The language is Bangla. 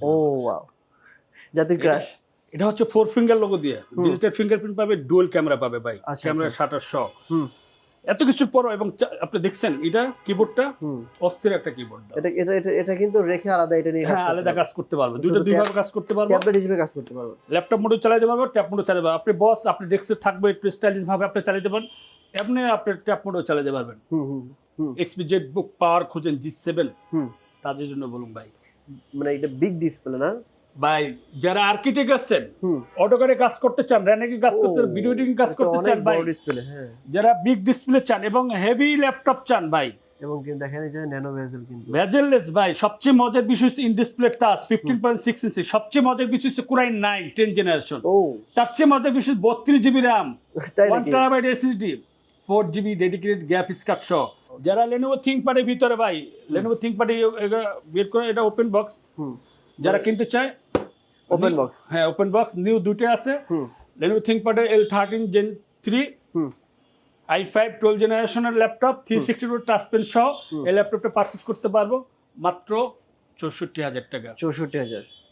ও ওয়াও, জাতির ক্রাশ। এটা হচ্ছে 4 ফিঙ্গার লোগো দিয়ে ডিজিটাল ফিঙ্গারপ্রিন্ট পাবে, ডুয়াল ক্যামেরা পাবে ভাই, আচ্ছা, ক্যামেরা আচ্ছা। শাটার সহ। হুম এত কিছুর পরও এবং আপনি দেখছেন এটা কিবোর্ডটা হুম। অস্থির একটা কিবোর্ড। এটা কিন্তু রেখে আলাদা এটা নিয়ে কাজ হ্যাঁ, করতে আলাদা পারবো। কাজ করতে পারবে, শুধু দুই ভাবে কাজ করতে পারবো, ট্যাবলেট হিসেবে কাজ করতে পারবো। ল্যাপটপ মোডে চালাতে পারবো, ট্যাব মোডে চালাতে পারবো। আপনি বস, আপনি ডেস্কে থাকবে, একটু স্টাইলিশ ভাবে আপনি চালাতে পারেন, এমনি আপনি ট্যাব মোডেও চালাতে পারবেন। হুম হুম হুম এক্সপি জেড বুক পাওয়ার খুঁজেন G7, হুম। তাদের জন্য বলুন ভাই। মানে এটা বিগ ডিসপ্লে না ভাই যারা আর্কিটেক্ট আছেন, হুম। অটোক্যাডে কাজ করতে চান, র্যানেকে কাজ করতে চান, ভিডিও এডিটিং কাজ করতে অনেক চান ভাই, বড় ডিসপ্লে। হ্যাঁ, যারা বিগ ডিসপ্লে চান এবং হেভি ল্যাপটপ চান ভাই, এবং কিন্তু দেখেন এই যে ন্যানো ভেজেল কিন্তু ভেজেললেস ভাই। সবচেয়ে মজার বিষয় হচ্ছে ইন ডিসপ্লে টাচ 15.6 ইঞ্চি। সবচেয়ে মজার বিষয় হচ্ছে কোরাই 9 10 জেনারেশন। ও তার চেয়ে মজার বিষয় 32 জিবি র্যাম, তাই 1 নাকি? Terabyte SSD, 4 GB dedicated graphics card সহ। যারা লেনোভো থিংকপ্যাডের ভিতরে ভাই, লেনোভো থিংকপ্যাড বের করে, এটা ওপেন বক্স, হুম। যারা কিনতে চায় ওপেন বক্স। হ্যাঁ ওপেন বক্স নিউ দুটো আছে। হুম লেনোভো থিংকপ্যাডের L13 Gen 3, হুম i5 12 জেনারেশনের ল্যাপটপ, 360 টাচ পেন সহ এই ল্যাপটপটা পারচেজ করতে পারবো মাত্র 64,000 টাকা। 64,000।